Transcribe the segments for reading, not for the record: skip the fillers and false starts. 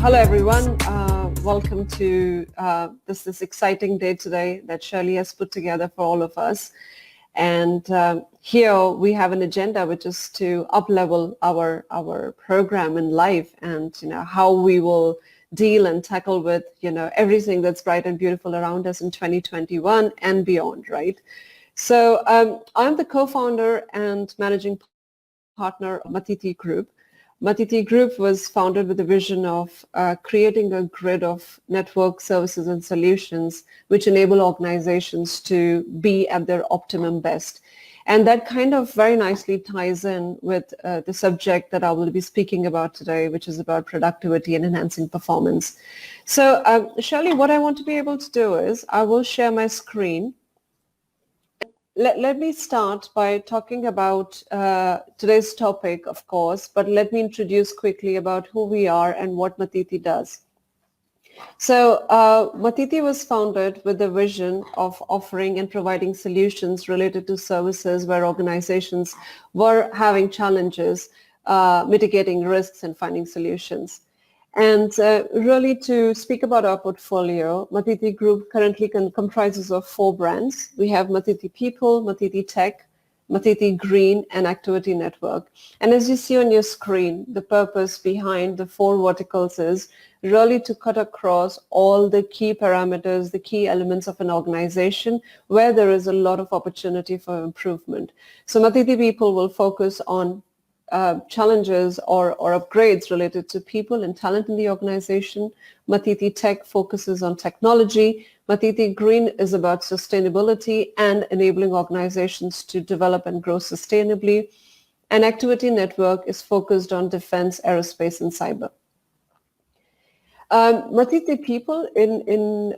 Hello everyone. Welcome to this exciting day today that Shirley has put together for all of us. And here we have an agenda which is to uplevel our program in life, and how we will deal and tackle with everything that's bright and beautiful around us in 2021 and beyond, right? So I'm the co-founder and managing partner of Mātiti Group. Mātiti Group was founded with the vision of creating a grid of network services and solutions which enable organizations to be at their optimum best. And that kind of very nicely ties in with the subject that I will be speaking about today, which is about productivity and enhancing performance. So Shirley, what I want to be able to do is I will share my screen. Let me start by talking about today's topic, of course, but let me introduce quickly about who we are and what Mātiti does. So Mātiti was founded with the vision of offering and providing solutions related to services where organizations were having challenges, mitigating risks and finding solutions. And really, to speak about our portfolio, Mātiti Group currently comprises of 4 brands. We have Mātiti People, Mātiti Tech, Mātiti Green, and Activity Network. And as you see on your screen, the purpose behind the 4 verticals is really to cut across all the key parameters, the key elements of an organization where there is a lot of opportunity for improvement. So Mātiti People will focus on challenges or upgrades related to people and talent in the organization. Mātiti Tech focuses on technology. Mātiti Green is about sustainability and enabling organizations to develop and grow sustainably. And Activity Network is focused on defense, aerospace, and cyber. Mātiti People in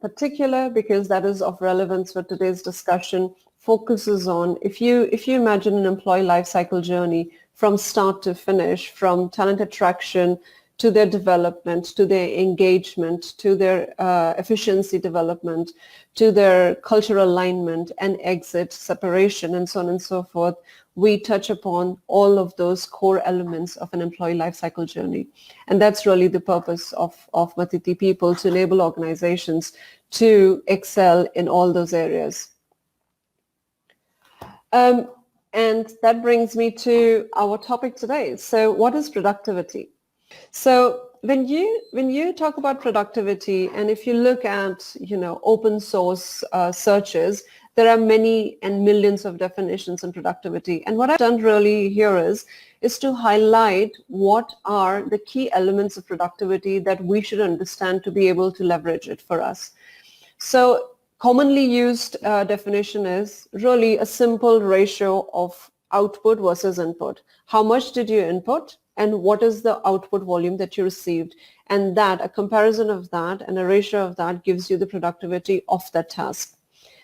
particular, because that is of relevance for today's discussion, focuses on, if you imagine an employee life cycle journey from start to finish, from talent attraction to their development, to their engagement, to their efficiency development, to their cultural alignment and exit, separation, and so on and so forth, we touch upon all of those core elements of an employee life cycle journey. And that's really the purpose of Mātiti People, to enable organizations to excel in all those areas. And that brings me to our topic today. So what is productivity? So when you talk about productivity, and if you look at open source searches, there are many and millions of definitions on productivity. And what I've done really here is to highlight what are the key elements of productivity that we should understand to be able to leverage it for us. So commonly used definition is really a simple ratio of output versus input. How much did you input and what is the output volume that you received? And that, a comparison of that and a ratio of that gives you the productivity of that task.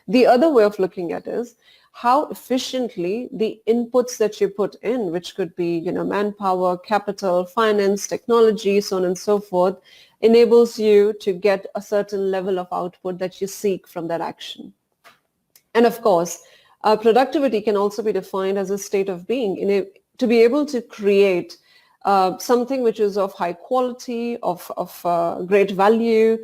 The other way of looking at it is how efficiently the inputs that you put in, which could be manpower, capital, finance, technology, so on and so forth, enables you to get a certain level of output that you seek from that action. And of course, productivity can also be defined as a state of being, to be able to create something which is of high quality, of great value,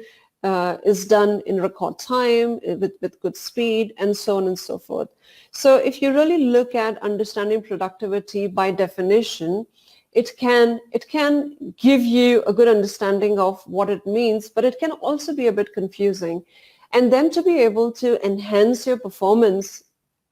is done in record time, with good speed, and so on and so forth. So if you really look at understanding productivity by definition, it can give you a good understanding of what it means, but it can also be a bit confusing. And then to be able to enhance your performance,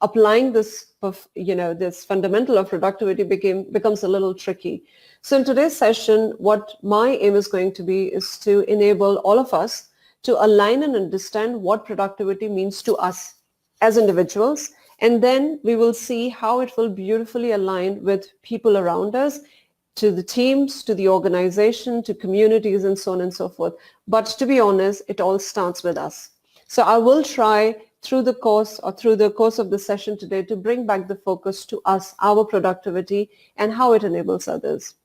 applying this fundamental of productivity becomes a little tricky. So in today's session, what my aim is going to be is to enable all of us to align and understand what productivity means to us as individuals. And then we will see how it will beautifully align with people around us, to the teams, to the organization, to communities, and so on and so forth. But to be honest, it all starts with us. So I will try through the course of the session today to bring back the focus to us, our productivity, and how it enables others.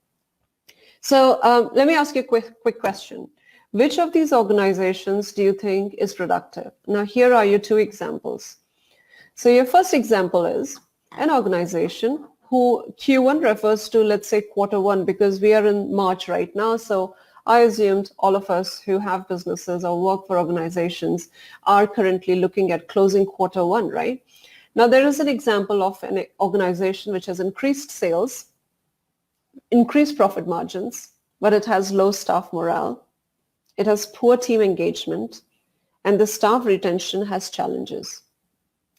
So let me ask you a quick question. Which of these organizations do you think is productive? Now, here are your 2 examples. So your first example is an organization who Q1 refers to, let's say, quarter 1, because we are in March right now. So I assumed all of us who have businesses or work for organizations are currently looking at closing quarter one, right? Now, there is an example of an organization which has increased sales, increased profit margins, but it has low staff morale. It has poor team engagement, and the staff retention has challenges.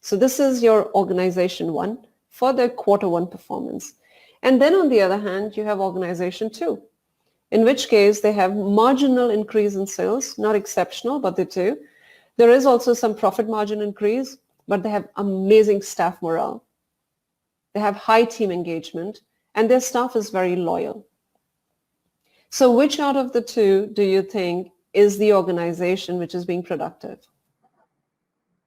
So this is your organization one for their quarter one performance. And then on the other hand, you have organization two, in which case they have marginal increase in sales, not exceptional, but they do. There is also some profit margin increase, but they have amazing staff morale. They have high team engagement, and their staff is very loyal. So which out of the two do you think is the organization which is being productive?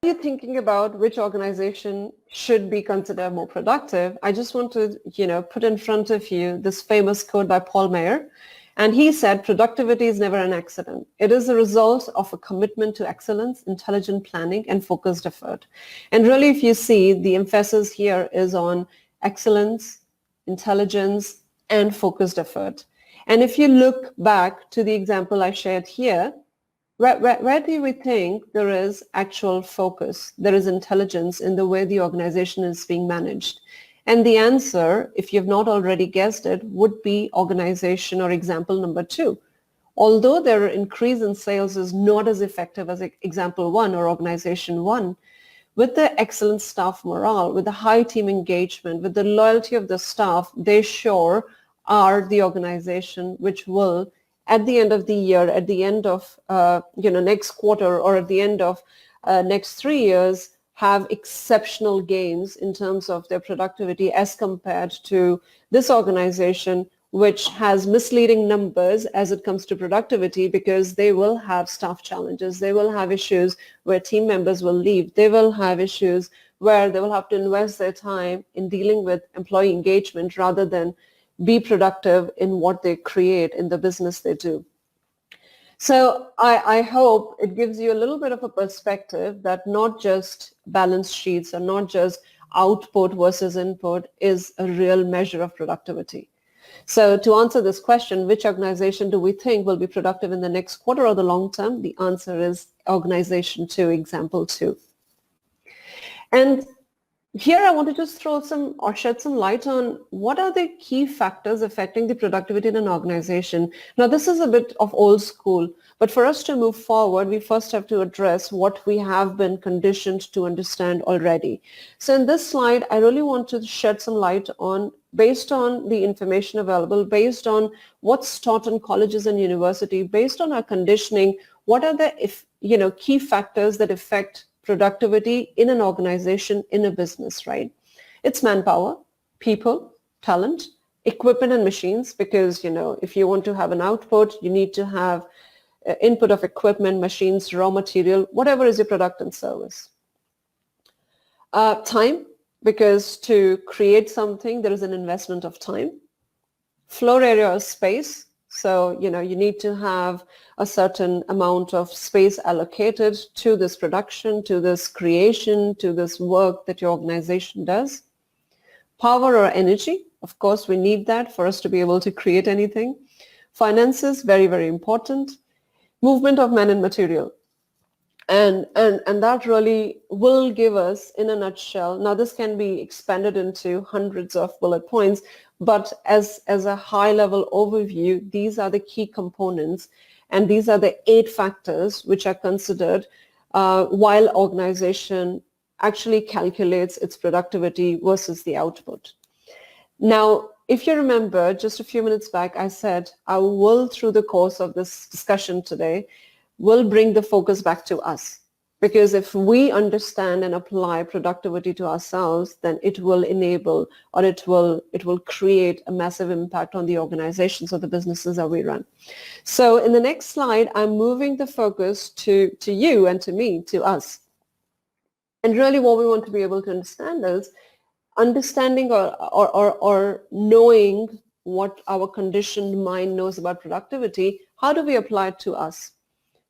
Are you thinking about which organization should be considered more productive? I just want to, put in front of you this famous quote by Paul Mayer. And he said, productivity is never an accident. It is a result of a commitment to excellence, intelligent planning, and focused effort. And really, if you see, the emphasis here is on excellence, intelligence, and focused effort. And if you look back to the example I shared here, where do we think there is actual focus, there is intelligence in the way the organization is being managed? And the answer, if you've not already guessed it, would be organization or example number two. Although their increase in sales is not as effective as example one or organization one, with the excellent staff morale, with the high team engagement, with the loyalty of the staff, they sure are the organization which will, at the end of the year, at the end of next quarter, or at the end of next 3 years, have exceptional gains in terms of their productivity as compared to this organization, which has misleading numbers as it comes to productivity, because they will have staff challenges. They will have issues where team members will leave. They will have issues where they will have to invest their time in dealing with employee engagement rather than be productive in what they create in the business they do. So I hope it gives you a little bit of a perspective that not just balance sheets or not just output versus input is a real measure of productivity. So to answer this question, which organization do we think will be productive in the next quarter or the long term? The answer is organization two, example two. And here I want to just throw some or shed some light on what are the key factors affecting the productivity in an organization. Now, this is a bit of old school, but for us to move forward, we first have to address what we have been conditioned to understand already. So in this slide, I really want to shed some light on, based on the information available, based on what's taught in colleges and university, based on our conditioning, what are the key factors that affect productivity in an organization, in a business, right? It's manpower, people, talent, equipment and machines, because, if you want to have an output, you need to have input of equipment, machines, raw material, whatever is your product and service. Time, because to create something, there is an investment of time. Floor area or space. So, you need to have a certain amount of space allocated to this production, to this creation, to this work that your organization does. Power or energy, of course, we need that for us to be able to create anything. Finances, very, very important. Movement of men and material. And that really will give us, in a nutshell, now this can be expanded into hundreds of bullet points, but as a high-level overview, these are the key components, and these are the 8 factors which are considered while organization actually calculates its productivity versus the output. Now, if you remember, just a few minutes back, I said I will, through the course of this discussion today, will bring the focus back to us. Because if we understand and apply productivity to ourselves, then it will enable, or it will create a massive impact on the organizations or the businesses that we run. So in the next slide, I'm moving the focus to you and to me, to us. And really what we want to be able to understand is understanding or knowing what our conditioned mind knows about productivity. How do we apply it to us?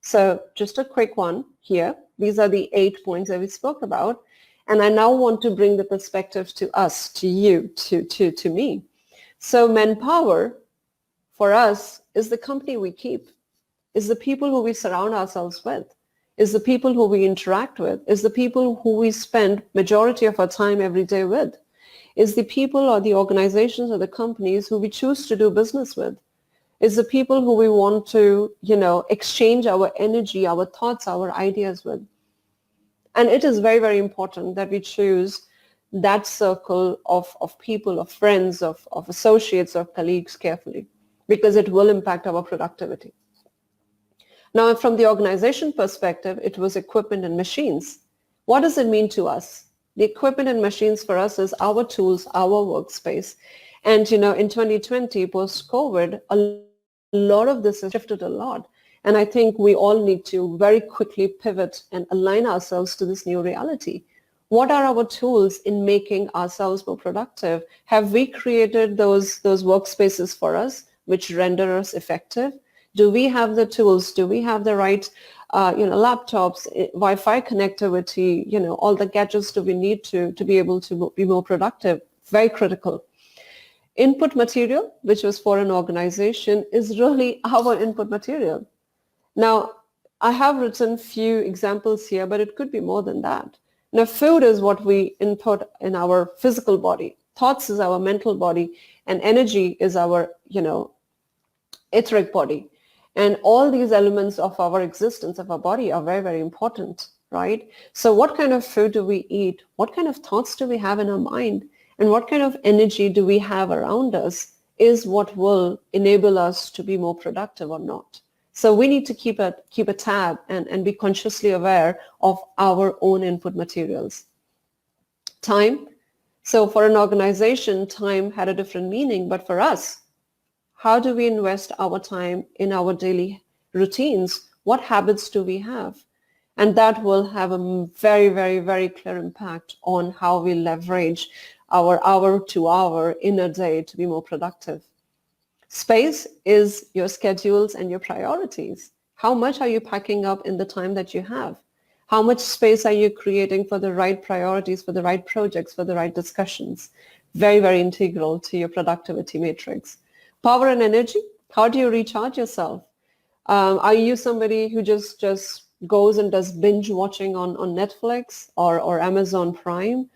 So just a quick one here. These are the 8 points that we spoke about. And I now want to bring the perspective to us, to you, to me. So manpower, for us is the company we keep, is the people who we surround ourselves with, is the people who we interact with, is the people who we spend majority of our time every day with, is the people or the organizations or the companies who we choose to do business with, is the people who we want to, exchange our energy, our thoughts, our ideas with. And it is very, very important that we choose that circle of people, of friends, of associates, of colleagues carefully, because it will impact our productivity. Now, from the organization perspective, it was equipment and machines. What does it mean to us? The equipment and machines for us is our tools, our workspace. And, in 2020, post-COVID, a lot of this has shifted a lot. And I think we all need to very quickly pivot and align ourselves to this new reality. What are our tools in making ourselves more productive? Have we created those workspaces for us which render us effective? Do we have the tools? Do we have the right, laptops, Wi-Fi connectivity, all the gadgets do we need to be able to be more productive? Very critical. Input material, which was for an organization, is really our input material. Now, I have written few examples here, but it could be more than that. Now, food is what we input in our physical body. Thoughts is our mental body, and energy is our, etheric body. And all these elements of our existence, of our body, are very, very important, right? So what kind of food do we eat? What kind of thoughts do we have in our mind? And what kind of energy do we have around us is what will enable us to be more productive or not. So we need to keep a tab and be consciously aware of our own input materials. Time. So for an organization, time had a different meaning, but for us, how do we invest our time in our daily routines? What habits do we have? And that will have a very, very, very clear impact on how we leverage our hour-to-hour in a day to be more productive. Space is your schedules and your priorities. How much are you packing up in the time that you have? How much space are you creating for the right priorities, for the right projects, for the right discussions? Very, very integral to your productivity matrix. Power and energy. How do you recharge yourself? Are you somebody who just goes and does binge watching on Netflix or Amazon Prime?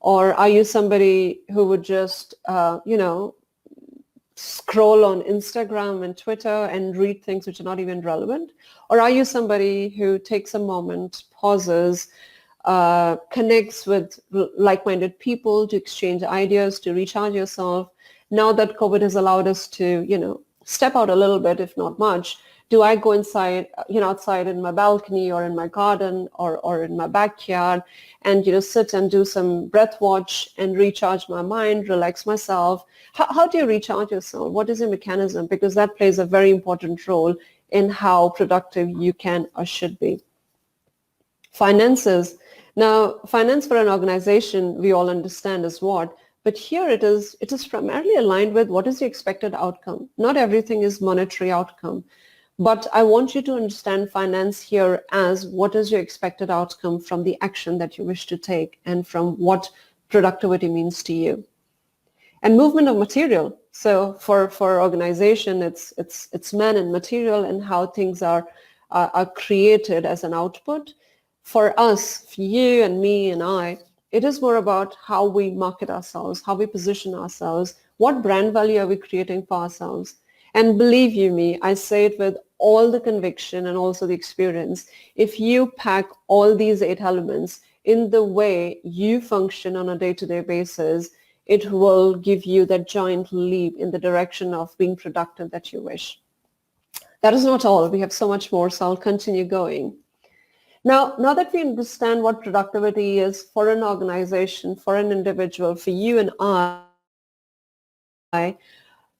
Or are you somebody who would just, scroll on Instagram and Twitter and read things which are not even relevant? Or are you somebody who takes a moment, pauses, connects with like-minded people to exchange ideas, to recharge yourself? Now that COVID has allowed us to, step out a little bit, if not much, do I go inside, outside in my balcony or in my garden or in my backyard and, sit and do some breath watch and recharge my mind, relax myself? How do you recharge yourself? What is your mechanism? Because that plays a very important role in how productive you can or should be. Finances. Now, finance for an organization, we all understand is what, but here it is primarily aligned with what is the expected outcome. Not everything is monetary outcome. But I want you to understand finance here as what is your expected outcome from the action that you wish to take and from what productivity means to you. And movement of material. So for organization, it's man and material and how things are created as an output. For us, for you and me and I, it is more about how we market ourselves, how we position ourselves, what brand value are we creating for ourselves. And believe you me, I say it with all the conviction and also the experience. If you pack all these 8 elements in the way you function on a day-to-day basis, it will give you that giant leap in the direction of being productive that you wish. That is not all. We have so much more, so I'll continue going. Now that we understand what productivity is for an organization, for an individual, for you and I,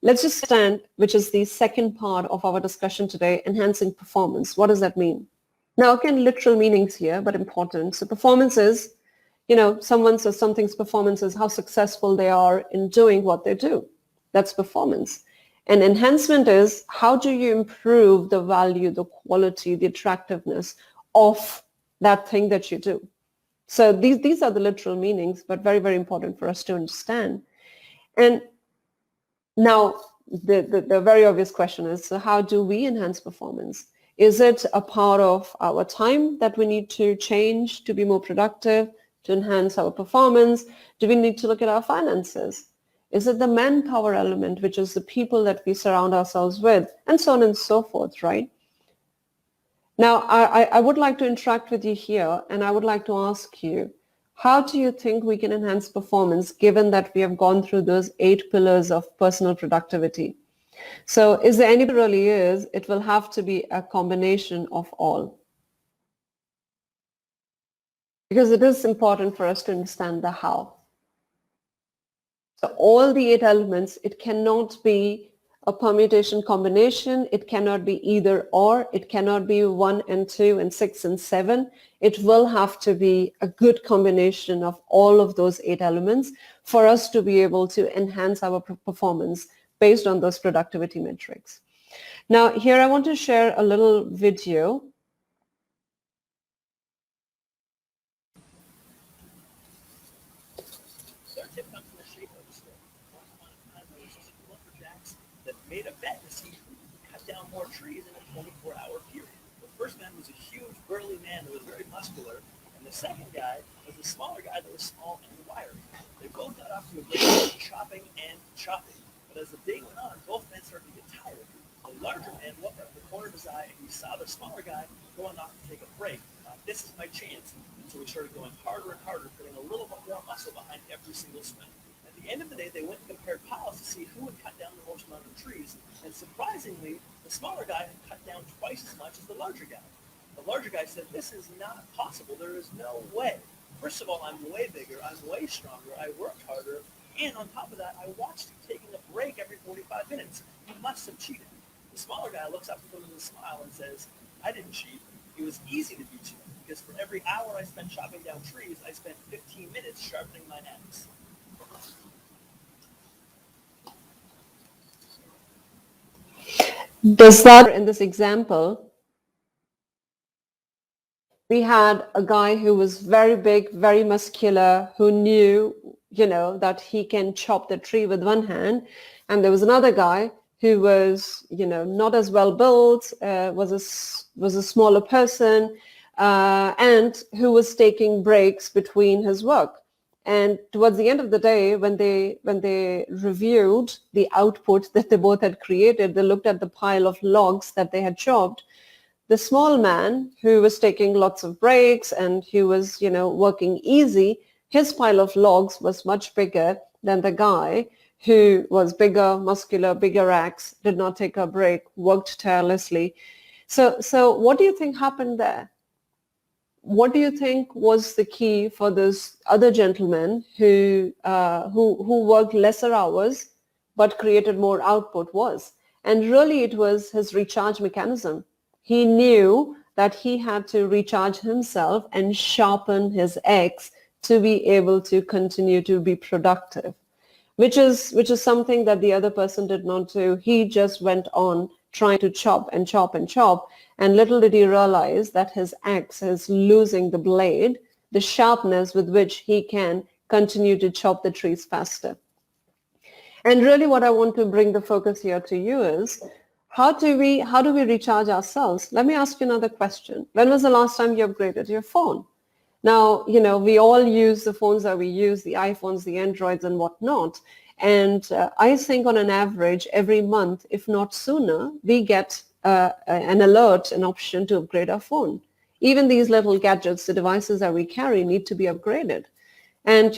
let's just stand, which is the second part of our discussion today, enhancing performance. What does that mean? Now, again, literal meanings here, but important. So performance is, someone says something's performance is how successful they are in doing what they do. That's performance. And enhancement is how do you improve the value, the quality, the attractiveness of that thing that you do. So these are the literal meanings, but very, very important for us to understand. And now, the very obvious question is, so how do we enhance performance? Is it a part of our time that we need to change to be more productive, to enhance our performance? Do we need to look at our finances? Is it the manpower element, which is the people that we surround ourselves with, and so on and so forth, right? Now, I would like to interact with you here, and I would like to ask you, how do you think we can enhance performance given that we have gone through those 8 pillars of personal productivity? So is there any really is, it will have to be a combination of all. Because it is important for us to understand the how. So all the 8 elements, it cannot be a permutation combination. It cannot be either or. It cannot be 1 and 2 and 6 and 7. It will have to be a good combination of all of those 8 elements for us to be able to enhance our performance based on those productivity metrics. Now, here I want to share a little video. Made a bet to see who could cut down more trees in a 24-hour period. The first man was a huge, burly man that was very muscular, and the second guy was a smaller guy that was small and wiry. They both got off to a great start chopping and chopping, but as the day went on, both men started to get tired. The larger man looked up the corner of his eye, and he saw the smaller guy going off to take a break. This is my chance. And so he started going harder and harder, putting a little bit more muscle behind every single swing. At the end of the day, they went and compared piles to see who would cut down the most amount of trees, and surprisingly, the smaller guy had cut down twice as much as the larger guy. The larger guy said, "This is not possible. There is no way. First of all, I'm way bigger, I'm way stronger, I worked harder, and on top of that, I watched you taking a break every 45 minutes. You must have cheated." The smaller guy looks up at him with a smile and says, "I didn't cheat. It was easy to beat you, because for every hour I spent chopping down trees, I spent 15 minutes sharpening my axe." Does that, in this example, we had a guy who was very big, very muscular, who knew, that he can chop the tree with one hand. And there was another guy who was, not as well built, was a smaller person, and who was taking breaks between his work. And towards the end of the day, when they reviewed the output that they both had created, they looked at the pile of logs that they had chopped. The small man who was taking lots of breaks and who was, working easy, his pile of logs was much bigger than the guy who was bigger, muscular, bigger axe, did not take a break, worked tirelessly. So what do you think happened there? What do you think was the key for this other gentleman who worked lesser hours but created more output was? And really it was his recharge mechanism. He knew that he had to recharge himself and sharpen his axe to be able to continue to be productive, which is something that the other person did not do. He just went on trying to chop and chop and chop, and little did he realize that his axe is losing the blade, the sharpness with which he can continue to chop the trees faster. And really what I want to bring the focus here to you is, how do we recharge ourselves? Let me ask you another question. When was the last time you upgraded your phone? Now, we all use the phones that we use, the iPhones, the Androids and whatnot. And I think on an average, every month, if not sooner, we get an alert, an option to upgrade our phone. Even these little gadgets, the devices that we carry need to be upgraded. And,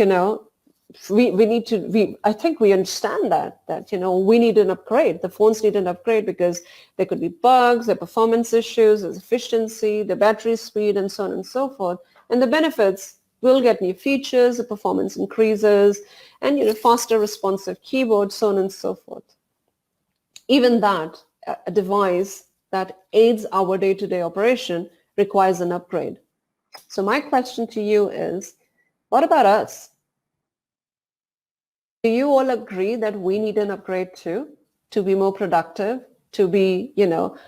I think we understand that we need an upgrade. The phones need an upgrade because there could be bugs, there are performance issues, there's efficiency, the battery speed, and so on and so forth. And the benefits, we'll get new features, the performance increases, and faster responsive keyboard, so on and so forth. Even that, a device that aids our day-to-day operation requires an upgrade. So my question to you is, what about us? Do you all agree that we need an upgrade too, to be more productive, to be,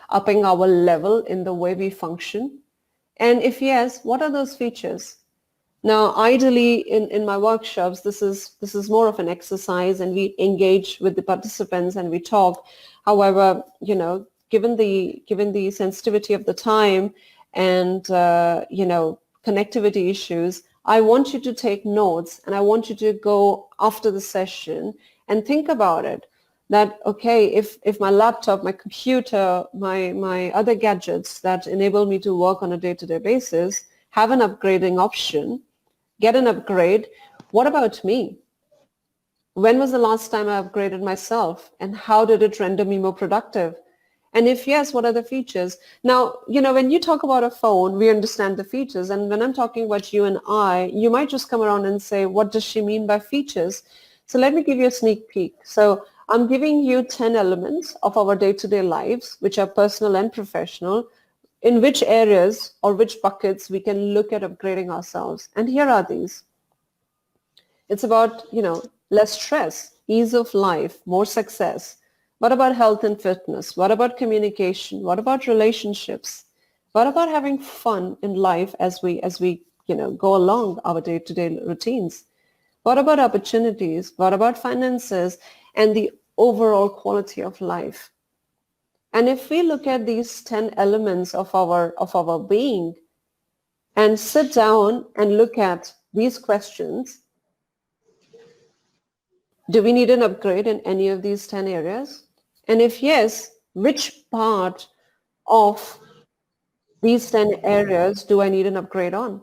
upping our level in the way we function? And if yes, what are those features? Now, ideally, in my workshops, this is more of an exercise, and we engage with the participants and we talk. However, given the sensitivity of the time and connectivity issues, I want you to take notes, and I want you to go after the session and think about it. That, okay, if my laptop, my computer, my other gadgets that enable me to work on a day-to-day basis have an upgrading option, get an upgrade, what about me? When was the last time I upgraded myself, and how did it render me more productive? And if yes, what are the features? Now, when you talk about a phone, we understand the features. And when I'm talking about you and I, you might just come around and say, what does she mean by features? So let me give you a sneak peek. So I'm giving you 10 elements of our day-to-day lives, which are personal and professional, in which areas or which buckets we can look at upgrading ourselves. And here are these. It's about, less stress, ease of life, more success. What about health and fitness? What about communication? What about relationships? What about having fun in life as we go along our day-to-day routines? What about opportunities? What about finances and the overall quality of life? And if we look at these 10 elements of our being and sit down and look at these questions, do we need an upgrade in any of these 10 areas? And if yes, which part of these 10 areas do I need an upgrade on?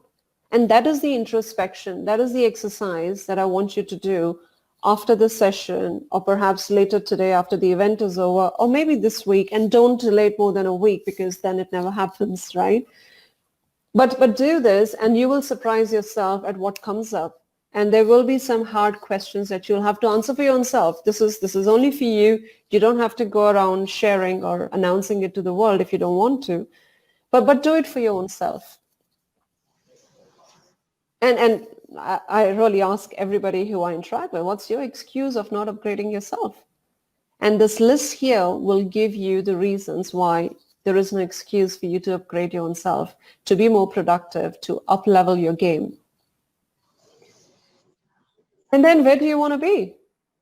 And that is the introspection, that is the exercise that I want you to do after the session, or perhaps later today after the event is over, or maybe this week, and don't delay it more than a week, because then it never happens, right? But do this, and you will surprise yourself at what comes up. And there will be some hard questions that you'll have to answer for yourself. This is only for you. You don't have to go around sharing or announcing it to the world if you don't want to. But do it for your own self. And I really ask everybody who I interact with, what's your excuse of not upgrading yourself? And this list here will give you the reasons why there is no excuse for you to upgrade your own self, to be more productive, to up-level your game. And then where do you want to be?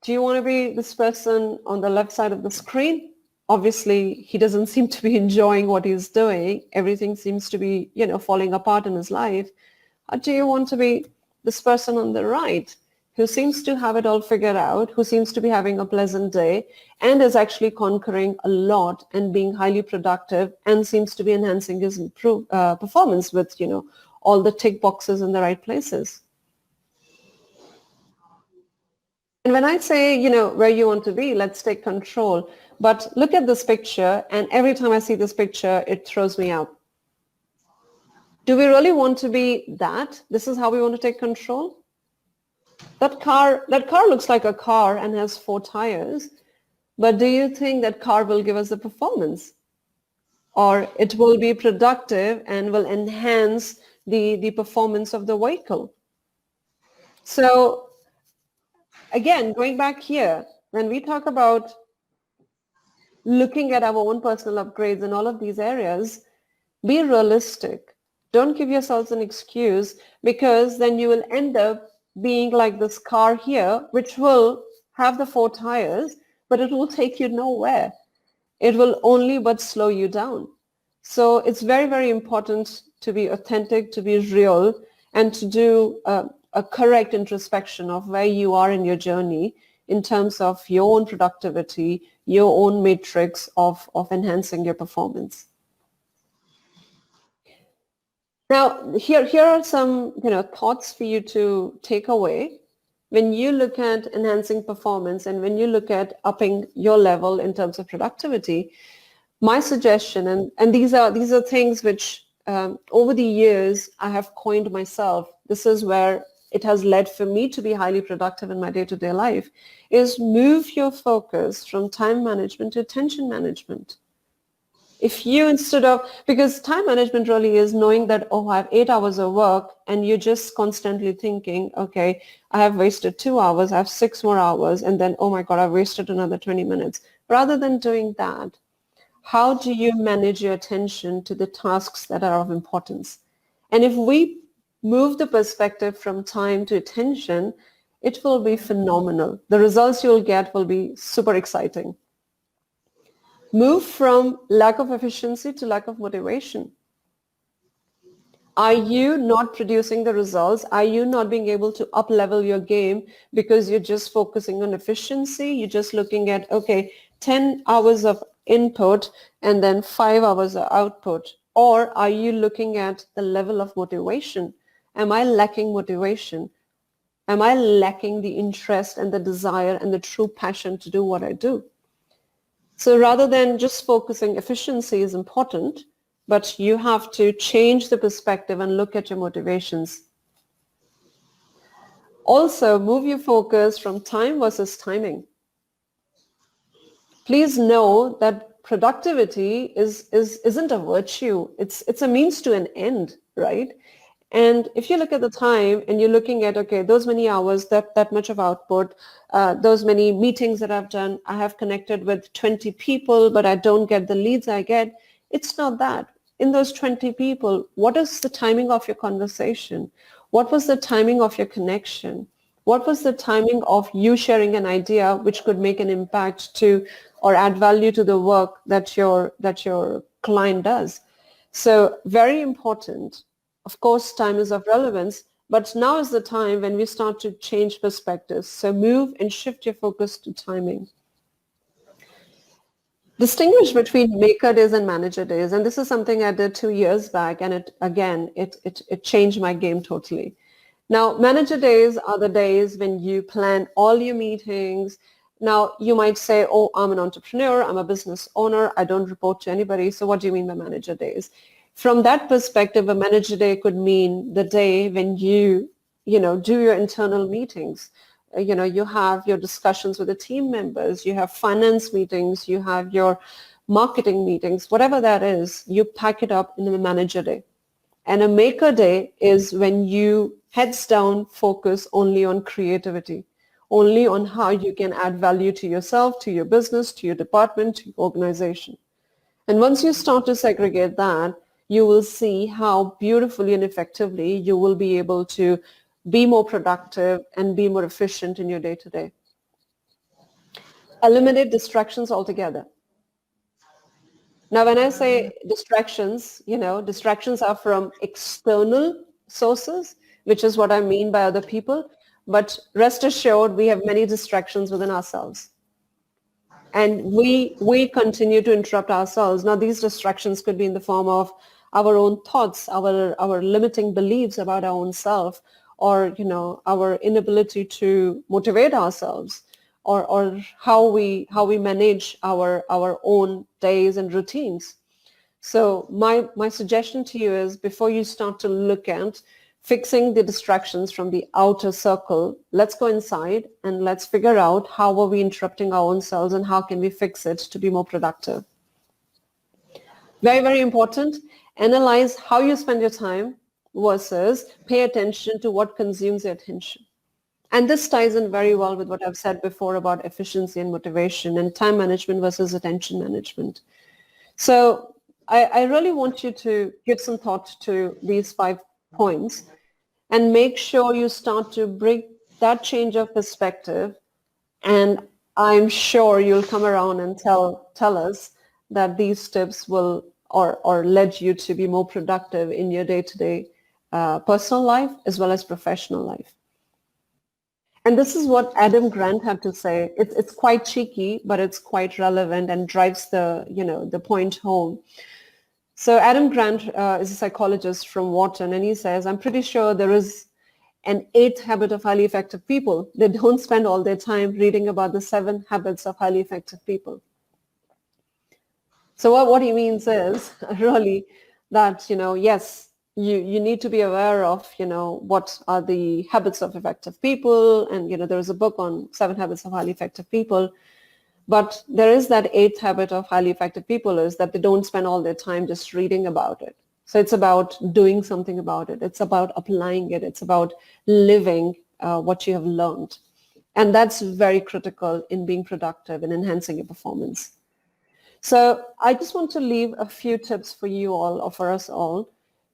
Do you want to be this person on the left side of the screen? Obviously, he doesn't seem to be enjoying what he's doing. Everything seems to be, falling apart in his life. Or do you want to be this person on the right who seems to have it all figured out, who seems to be having a pleasant day and is actually conquering a lot and being highly productive and seems to be enhancing his performance with, all the tick boxes in the right places? And when I say, where you want to be, let's take control. But look at this picture, and every time I see this picture, it throws me out. Do we really want to be that? This is how we want to take control? That car looks like a car and has 4 tires, but do you think that car will give us the performance? Or it will be productive and will enhance the performance of the vehicle? So again, going back here, when we talk about looking at our own personal upgrades in all of these areas, be realistic. Don't give yourselves an excuse, because then you will end up being like this car here, which will have the 4 tires, but it will take you nowhere. It will only but slow you down. So it's very, very important to be authentic, to be real, and to do a correct introspection of where you are in your journey in terms of your own productivity, your own matrix of enhancing your performance. Now, here are some thoughts for you to take away when you look at enhancing performance and when you look at upping your level in terms of productivity. My suggestion, and these are things which over the years I have coined myself. This is where it has led for me to be highly productive in my day-to-day life, is move your focus from time management to attention management. If you because time management really is knowing that, I have 8 hours of work, and you're just constantly thinking, okay, I have wasted 2 hours, I have 6 more hours, and then, oh my God, I've wasted another 20 minutes. Rather than doing that, how do you manage your attention to the tasks that are of importance? And if we move the perspective from time to attention, it will be phenomenal. The results you'll get will be super exciting. Move from lack of efficiency to lack of motivation. Are you not producing the results? Are you not being able to up-level your game because you're just focusing on efficiency? You're just looking at, okay, 10 hours of input and then 5 hours of output. Or are you looking at the level of motivation? Am I lacking motivation? Am I lacking the interest and the desire and the true passion to do what I do? So rather than just focusing, efficiency is important, but you have to change the perspective and look at your motivations. Also, move your focus from time versus timing. Please know that productivity isn't a virtue. It's a means to an end, right? And if you look at the time and you're looking at, okay, those many hours, that much of output, those many meetings that I've done, I have connected with 20 people, but I don't get the leads I get. It's not that. In those 20 people, what is the timing of your conversation? What was the timing of your connection? What was the timing of you sharing an idea which could make an impact to or add value to the work that your client does? So very important. Of course, time is of relevance, but now is the time when we start to change perspectives. So move and shift your focus to timing. Distinguish between maker days and manager days. And this is something I did 2 years back, and it changed my game totally. Now, manager days are the days when you plan all your meetings. Now, you might say, oh, I'm an entrepreneur, I'm a business owner, I don't report to anybody. So what do you mean by manager days? From that perspective, a manager day could mean the day when you do your internal meetings. You have your discussions with the team members, you have finance meetings, you have your marketing meetings, whatever that is, you pack it up in a manager day. And a maker day is when you heads down focus only on creativity, only on how you can add value to yourself, to your business, to your department, to your organization. And once you start to segregate that, you will see how beautifully and effectively you will be able to be more productive and be more efficient in your day-to-day. Eliminate distractions altogether. Now, when I say distractions, distractions are from external sources, which is what I mean by other people. But rest assured, we have many distractions within ourselves. And we continue to interrupt ourselves. Now, these distractions could be in the form of our own thoughts, our limiting beliefs about our own self, or our inability to motivate ourselves, or how we manage our own days and routines. So my suggestion to you is, before you start to look at fixing the distractions from the outer circle, let's go inside and let's figure out how are we interrupting our own selves and how can we fix it to be more productive. Very, very important. Analyze how you spend your time versus pay attention to what consumes your attention. And this ties in very well with what I've said before about efficiency and motivation and time management versus attention management. So I really want you to give some thought to these 5 points and make sure you start to bring that change of perspective. And I'm sure you'll come around and tell us that these tips will or led you to be more productive in your day-to-day personal life as well as professional life. And this is what Adam Grant had to say. It's quite cheeky, but it's quite relevant and drives the point home. So Adam Grant is a psychologist from Wharton, and he says, I'm pretty sure there is an 8th habit of highly effective people. They don't spend all their time reading about the 7 habits of highly effective people. So what he means is really that, yes, you need to be aware of, what are the habits of effective people. And, there is a book on 7 habits of highly effective people. But there is that 8th habit of highly effective people, is that they don't spend all their time just reading about it. So it's about doing something about it. It's about applying it. It's about living what you have learned. And that's very critical in being productive and enhancing your performance. So I just want to leave a few tips for you all, or for us all,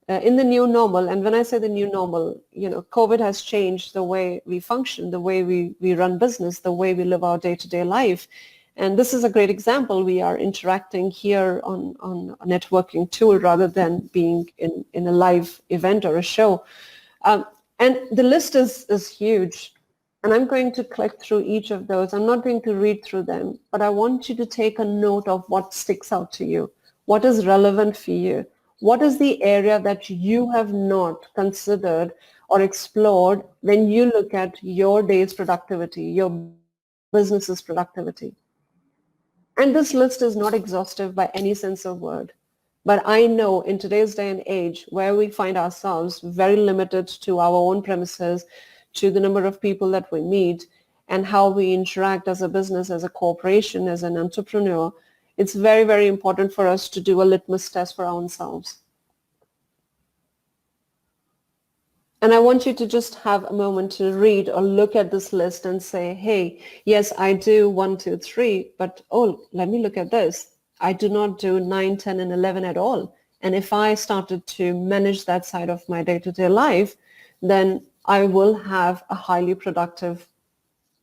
in the new normal, and when I say the new normal, COVID has changed the way we function, the way we run business, the way we live our day-to-day life. And this is a great example. We are interacting here on a networking tool rather than being in a live event or a show. And the list is huge. And I'm going to click through each of those. I'm not going to read through them, but I want you to take a note of what sticks out to you. What is relevant for you? What is the area that you have not considered or explored when you look at your day's productivity, your business's productivity? And this list is not exhaustive by any sense of word. But I know in today's day and age where we find ourselves very limited to our own premises, to the number of people that we meet, and how we interact as a business, as a corporation, as an entrepreneur, it's very, very important for us to do a litmus test for ourselves. And I want you to just have a moment to read or look at this list and say, hey, yes, I do 1, 2, 3, but oh, let me look at this. I do not do 9, 10, and 11 at all. And if I started to manage that side of my day-to-day life, then I will have a highly productive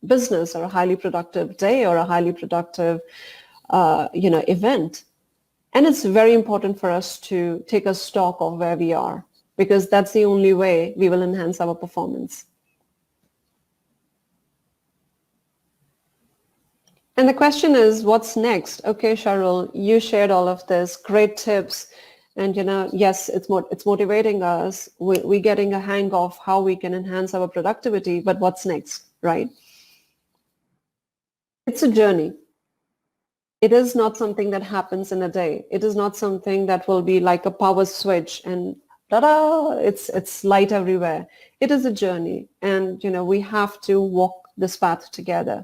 business or a highly productive day or a highly productive, event. And it's very important for us to take a stock of where we are, because that's the only way we will enhance our performance. And the question is, what's next? Okay, Charul, you shared all of this, great tips. And, yes, it's motivating us. We're getting a hang of how we can enhance our productivity, but what's next, right? It's a journey. It is not something that happens in a day. It is not something that will be like a power switch and ta-da, it's light everywhere. It is a journey, and we have to walk this path together.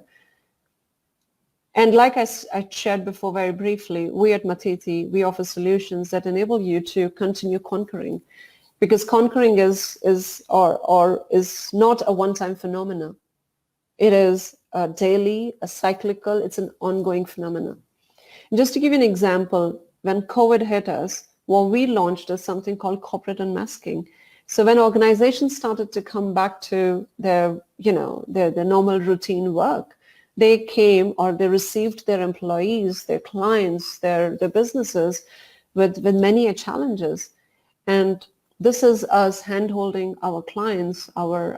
And like I shared before very briefly, we at Mātiti, we offer solutions that enable you to continue conquering, because conquering is not a one-time phenomenon. It is a daily, a cyclical, it's an ongoing phenomenon. And just to give you an example, when COVID hit us, what we launched is something called corporate unmasking. So when organizations started to come back to their normal routine work, they came or they received their employees, their clients, their businesses with many challenges. And this is us hand-holding our clients, our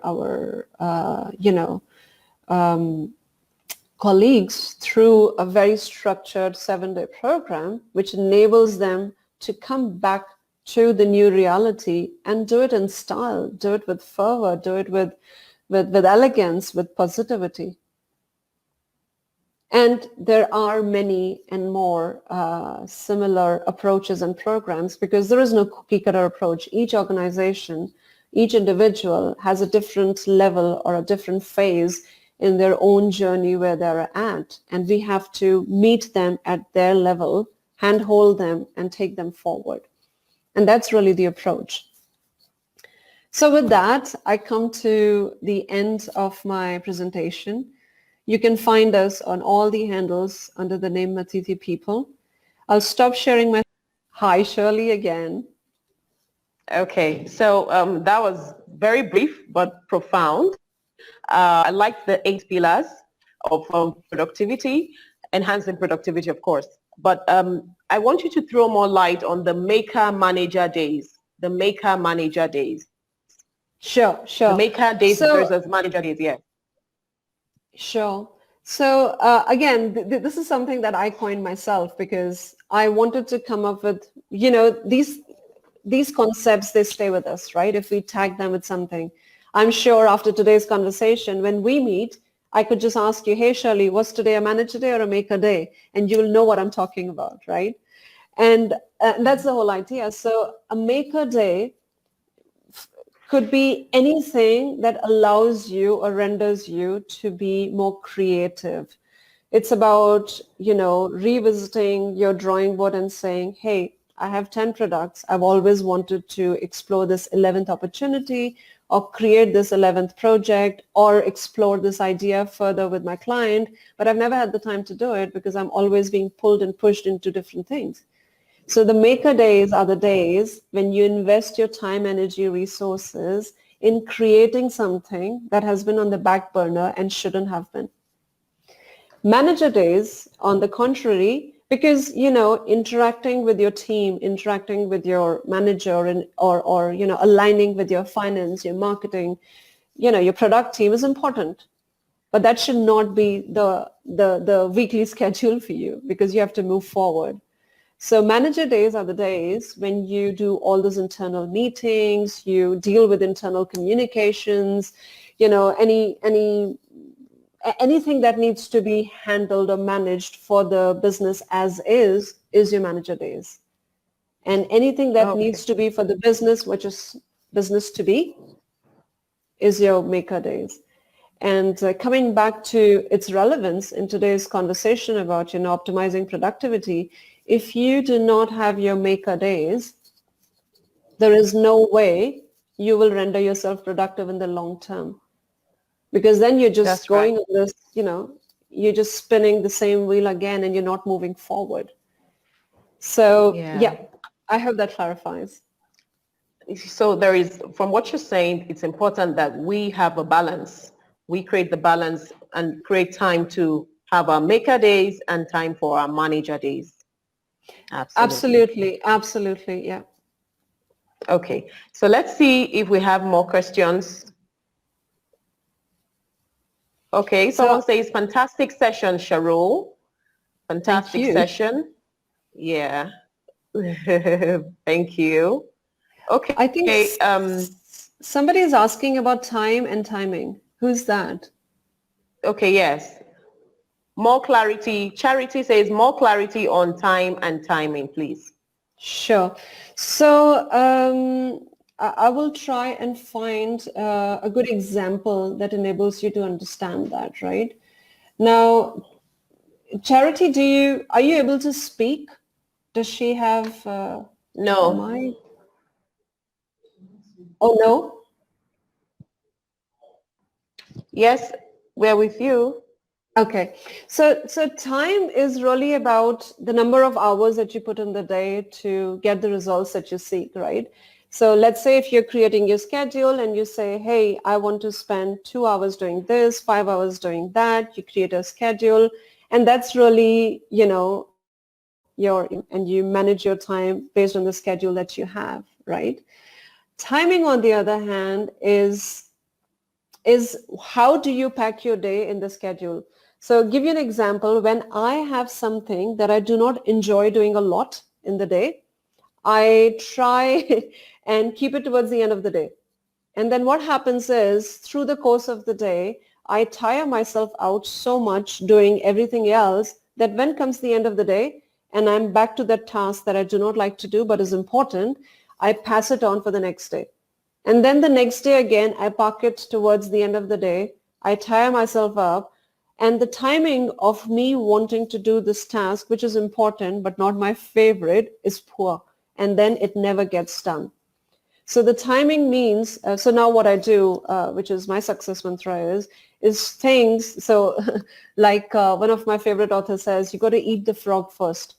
colleagues through a very structured 7-day program, which enables them to come back to the new reality and do it in style, do it with fervor, do it with elegance, with positivity. And there are many and more similar approaches and programs, because there is no cookie-cutter approach. Each organization, each individual has a different level or a different phase in their own journey where they're at. And we have to meet them at their level, handhold them, and take them forward. And that's really the approach. So with that, I come to the end of my presentation. You can find us on all the handles under the name Mātiti People. I'll stop sharing my... Hi, Shirley again. Okay, so that was very brief but profound. I like the 8 pillars of productivity, enhancing productivity, of course. But I want you to throw more light on the maker-manager days, the maker-manager days. Sure. The maker days versus manager days, yeah. Sure. So again, this is something that I coined myself, because I wanted to come up with, these concepts, they stay with us, right? If we tag them with something. I'm sure after today's conversation, when we meet, I could just ask you, hey, Shirley, was today a manager day or a maker day? And you will know what I'm talking about, right? And that's the whole idea. So a maker day could be anything that allows you or renders you to be more creative. It's about, revisiting your drawing board and saying, hey, I have 10 products. I've always wanted to explore this 11th opportunity, or create this 11th project, or explore this idea further with my client, but I've never had the time to do it because I'm always being pulled and pushed into different things. So the maker days are the days when you invest your time, energy, resources in creating something that has been on the back burner and shouldn't have been. Manager days, on the contrary, because, interacting with your team, interacting with your manager and or aligning with your finance, your marketing, your product team is important. But that should not be the weekly schedule for you because you have to move forward. So manager days are the days when you do all those internal meetings, you deal with internal communications, anything that needs to be handled or managed for the business as is your manager days. And anything that needs to be for the business, which is business to be, is your maker days. And coming back to its relevance in today's conversation about, optimizing productivity, if you do not have your maker days, there is no way you will render yourself productive in the long term. Because then you're just going on this, you're just spinning the same wheel again and you're not moving forward. So, yeah, I hope that clarifies. So from what you're saying, it's important that we have a balance. We create the balance and create time to have our maker days and time for our manager days. Absolutely, yeah. Okay, so let's see if we have more questions. Okay, someone says, fantastic session, Charul. Fantastic session. Yeah. Thank you. Okay. I think somebody is asking about time and timing. Who's that? Okay, yes. More clarity. Charity says more clarity on time and timing, please. Sure. So I will try and find a good example that enables you to understand that, right? Now, Charity, are you able to speak? Does she have no. mic? Oh, no? Yes, we're with you. Okay. So time is really about the number of hours that you put in the day to get the results that you seek, right? So let's say if you're creating your schedule and you say, hey, I want to spend 2 hours doing this, 5 hours doing that, you create a schedule, and that's really, and you manage your time based on the schedule that you have, right? Timing, on the other hand, is how do you pack your day in the schedule? So give you an example. When I have something that I do not enjoy doing a lot in the day, I try and keep it towards the end of the day. And then what happens is through the course of the day, I tire myself out so much doing everything else that when comes the end of the day and I'm back to that task that I do not like to do but is important, I pass it on for the next day. And then the next day again, I park it towards the end of the day. I tire myself up. And the timing of me wanting to do this task, which is important but not my favorite, is poor. And then it never gets done. So the timing means, so now what I do, which is my success mantra is things, so like one of my favorite authors says, you got to eat the frog first.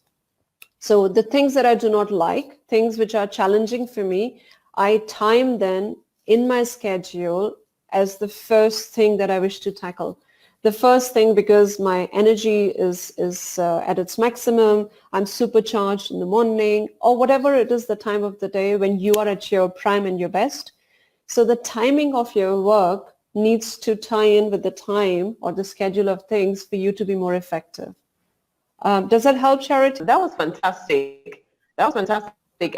So the things that I do not like, things which are challenging for me, I time then in my schedule as the first thing that I wish to tackle. The first thing because my energy is at its maximum, I'm supercharged in the morning or whatever it is the time of the day when you are at your prime and your best. So the timing of your work needs to tie in with the time or the schedule of things for you to be more effective. Does that help, Charity? That was fantastic.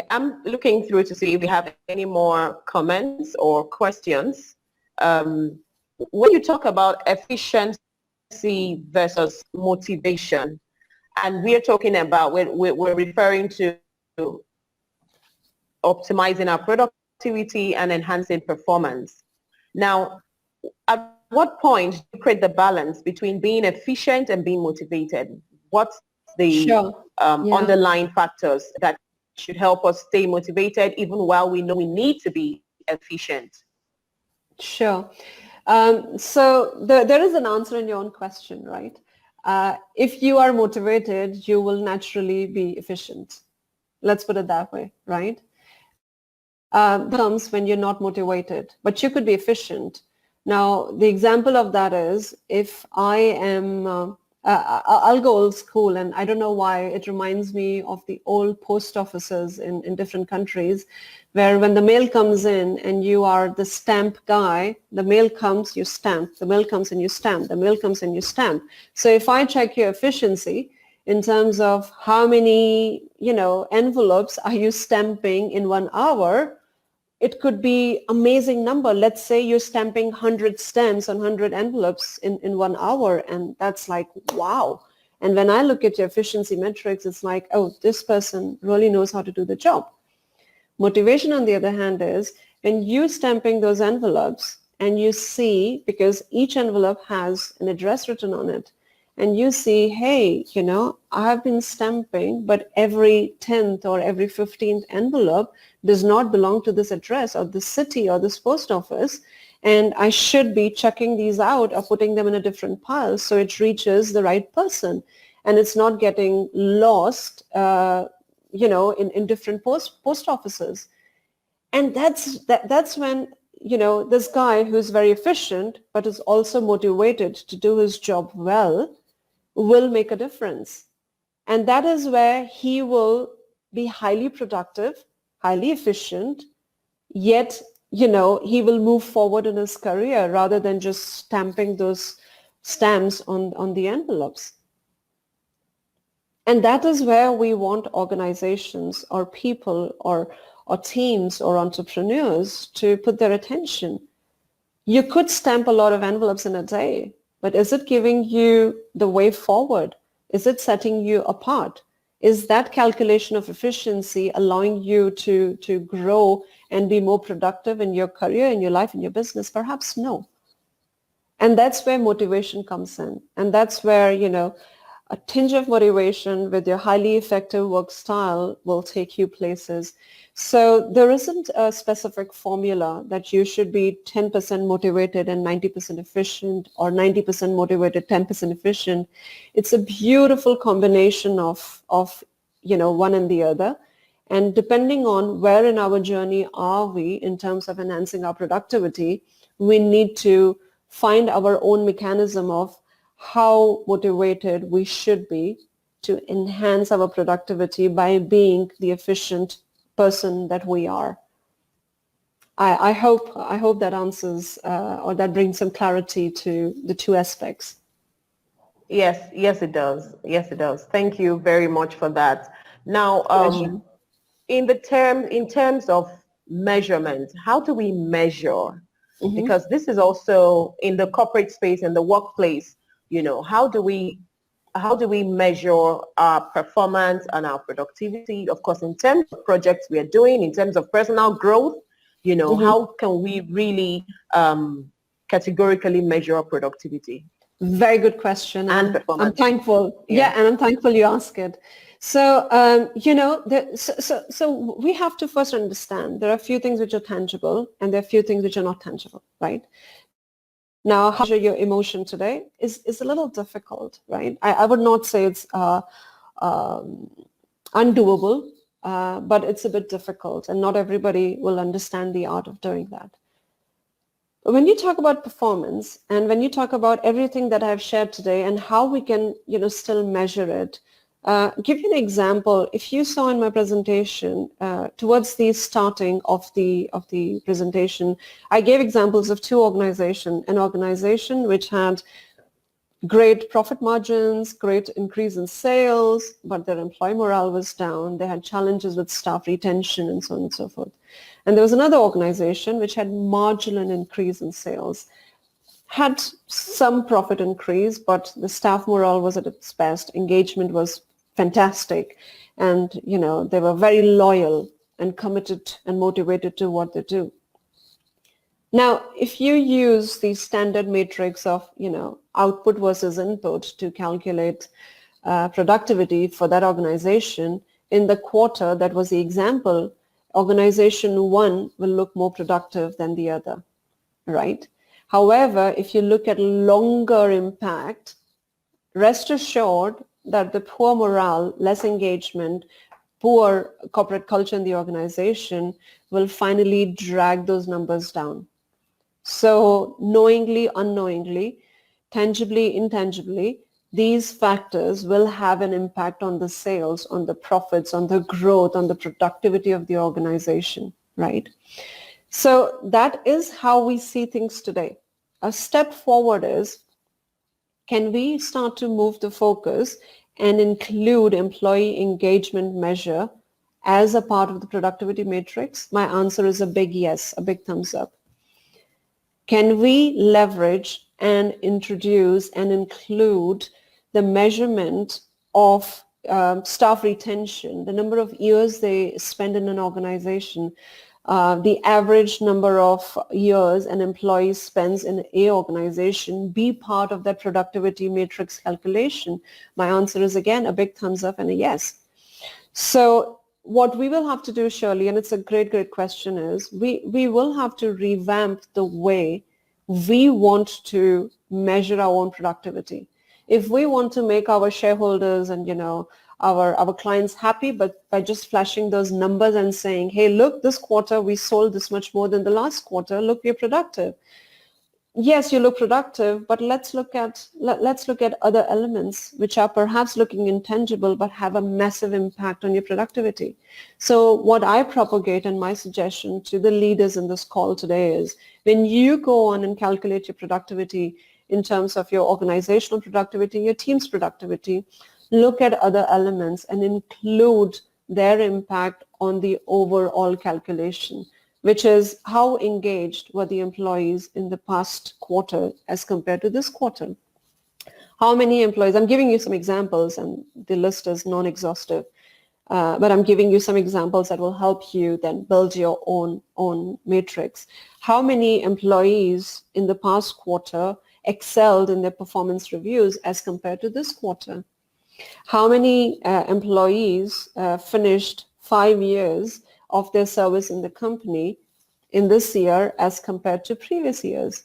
I'm looking through to see if we have any more comments or questions. When you talk about efficiency versus motivation, and we're talking about, we're referring to optimizing our productivity and enhancing performance. Now, at what point do you create the balance between being efficient and being motivated? What's the underlying factors that should help us stay motivated even while we know we need to be efficient? Sure. So there is an answer in your own question, right? If you are motivated, you will naturally be efficient, Let's put it that way, right? Comes when you're not motivated, but you could be efficient. Now, the example of that is if I am, I'll go old school, and I don't know why it reminds me of the old post offices in different countries, where when the mail comes in and you are the stamp guy, the mail comes, you stamp, the mail comes and you stamp, the mail comes and you stamp. So if I check your efficiency in terms of how many, envelopes are you stamping in 1 hour, it could be amazing number. Let's say you're stamping 100 stamps on 100 envelopes in 1 hour, and that's like, wow. And when I look at your efficiency metrics, it's like, oh, this person really knows how to do the job. Motivation, on the other hand, is when you're stamping those envelopes and you see, because each envelope has an address written on it, and you see, hey, I've been stamping, but every 10th or every 15th envelope does not belong to this address or this city or this post office, and I should be checking these out or putting them in a different pile so it reaches the right person and it's not getting lost, in different post offices. And that's when this guy who's very efficient but is also motivated to do his job well will make a difference. And that is where he will be highly productive, highly efficient, yet, he will move forward in his career rather than just stamping those stamps on the envelopes. And that is where we want organizations or people or teams or entrepreneurs to put their attention. You could stamp a lot of envelopes in a day, but is it giving you the way forward? Is it setting you apart? Is that calculation of efficiency allowing you to grow and be more productive in your career, in your life, in your business? Perhaps no. And that's where motivation comes in. And that's where, a tinge of motivation with your highly effective work style will take you places. So there isn't a specific formula that you should be 10% motivated and 90% efficient, or 90% motivated, 10% efficient. It's a beautiful combination of one and the other. And depending on where in our journey are we in terms of enhancing our productivity, we need to find our own mechanism of how motivated we should be to enhance our productivity by being the efficient person that we are. I hope that answers or that brings some clarity to the two aspects. Yes, it does. Yes, it does. Thank you very much for that. Now, in terms of measurement, how do we measure? Mm-hmm. Because this is also in the corporate space and the workplace. How do we measure our performance and our productivity? Of course, in terms of projects we are doing, in terms of personal growth, mm-hmm. How can we really categorically measure our productivity? Very good question. And performance. I'm thankful. Yeah, and I'm thankful you asked it. So, so we have to first understand there are a few things which are tangible and there are a few things which are not tangible, right? Now, how to measure your emotion today is a little difficult, right? I would not say it's undoable, but it's a bit difficult, and not everybody will understand the art of doing that. But when you talk about performance, and when you talk about everything that I've shared today and how we can, still measure it, give you an example. If you saw in my presentation, towards the starting of the presentation, I gave examples of two organizations. An organization which had great profit margins, great increase in sales, but their employee morale was down. They had challenges with staff retention and so on and so forth. And there was another organization which had marginal increase in sales, had some profit increase, but the staff morale was at its best. Engagement was fantastic. And, they were very loyal and committed and motivated to what they do. Now, if you use the standard matrix of, output versus input to calculate productivity for that organization, in the quarter, that was the example, organization one will look more productive than the other, right? However, if you look at longer impact, rest assured that the poor morale, less engagement, poor corporate culture in the organization will finally drag those numbers down. So knowingly, unknowingly, tangibly, intangibly, these factors will have an impact on the sales, on the profits, on the growth, on the productivity of the organization, right? So that is how we see things today. A step forward is, can we start to move the focus and include employee engagement measure as a part of the productivity matrix? My answer is a big yes, a big thumbs up. Can we leverage and introduce and include the measurement of staff retention, the number of years they spend in an organization, the average number of years an employee spends in a organization, be part of that productivity matrix calculation? My answer is again a big thumbs up and a yes. So what we will have to do, Shirley, and it's a great, great question, is we will have to revamp the way we want to measure our own productivity. If we want to make our shareholders and, our clients happy, but by just flashing those numbers and saying, hey, look, this quarter we sold this much more than the last quarter, look, we're productive. Yes, you look productive, but let's look at other elements which are perhaps looking intangible but have a massive impact on your productivity. So what I propagate and my suggestion to the leaders in this call today is, when you go on and calculate your productivity in terms of your organizational productivity, your team's productivity, look at other elements and include their impact on the overall calculation, which is how engaged were the employees in the past quarter as compared to this quarter. How many employees, I'm giving you some examples and the list is non-exhaustive, but I'm giving you some examples that will help you then build your own matrix. How many employees in the past quarter excelled in their performance reviews as compared to this quarter? How many employees finished 5 years of their service in the company in this year as compared to previous years?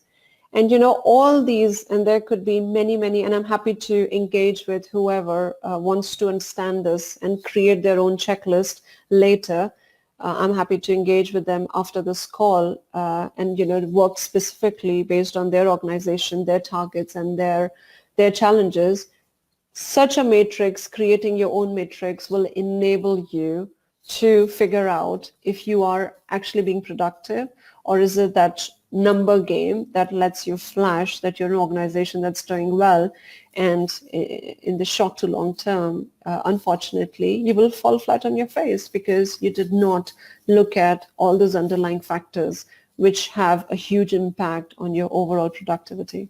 And all these, and there could be many, and I'm happy to engage with whoever wants to understand this and create their own checklist later. I'm happy to engage with them after this call and work specifically based on their organization, their targets, and their challenges. Such a matrix, creating your own matrix, will enable you to figure out if you are actually being productive, or is it that number game that lets you flash that you're an organization that's doing well, and in the short to long term, unfortunately, you will fall flat on your face because you did not look at all those underlying factors which have a huge impact on your overall productivity.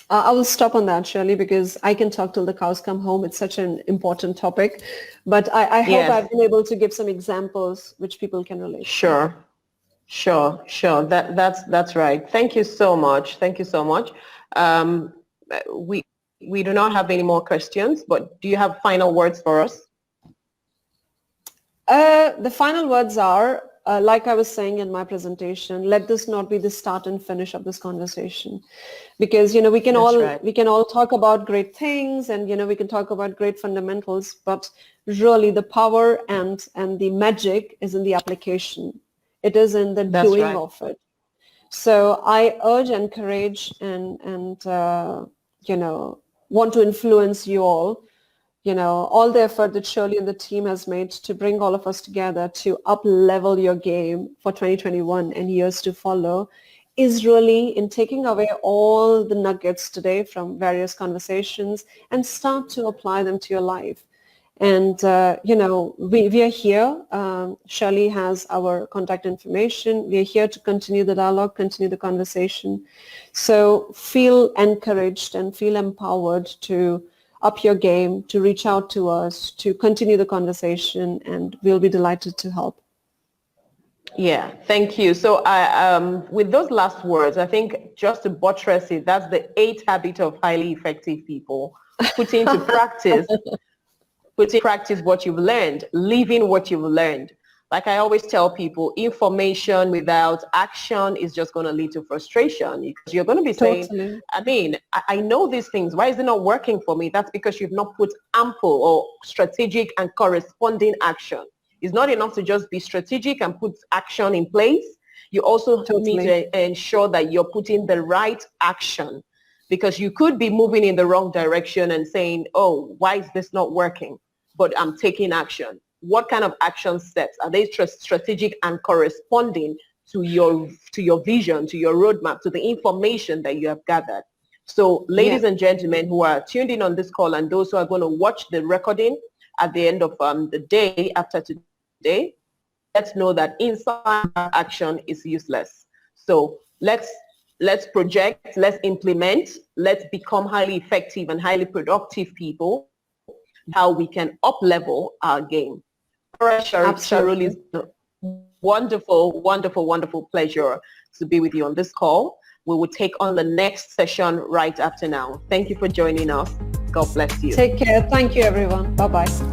I will stop on that, Shirley, because I can talk till the cows come home. It's such an important topic. But I hope Yes. I've been able to give some examples which people can relate to. Sure. That's right. Thank you so much. We do not have any more questions, but do you have final words for us? The final words are, like I was saying in my presentation, let this not be the start and finish of this conversation, because we can all talk about great things, and we can talk about great fundamentals, but really the power and the magic is in the application. It is in the doing of it. So I urge, encourage, and want to influence you all. All the effort that Shirley and the team has made to bring all of us together to up-level your game for 2021 and years to follow is really in taking away all the nuggets today from various conversations and start to apply them to your life. And, we are here. Shirley has our contact information. We are here to continue the dialogue, continue the conversation. So feel encouraged and feel empowered to up your game, to reach out to us, to continue the conversation, and we'll be delighted to help. Yeah, thank you. So with those last words, I think just to buttress it, that's the 8 habits of highly effective people. Putting into practice what you've learned, living what you've learned. Like I always tell people, information without action is just going to lead to frustration, because you're going to be saying, Totally. I mean, I know these things. Why is it not working for me? That's because you've not put ample or strategic and corresponding action. It's not enough to just be strategic and put action in place. You also Totally. need to ensure that you're putting the right action, because you could be moving in the wrong direction and saying, oh, why is this not working? But I'm taking action. What kind of action steps? Are they strategic and corresponding to your vision, to your roadmap, to the information that you have gathered? So ladies and gentlemen who are tuned in on this call, and those who are going to watch the recording at the end of the day after today, let's know that inside action is useless. So let's project, let's implement, let's become highly effective and highly productive people, how we can up-level our game. All right, Charul, it's a wonderful, wonderful, wonderful pleasure to be with you on this call. We will take on the next session right after now. Thank you for joining us. God bless you. Take care. Thank you, everyone. Bye-bye.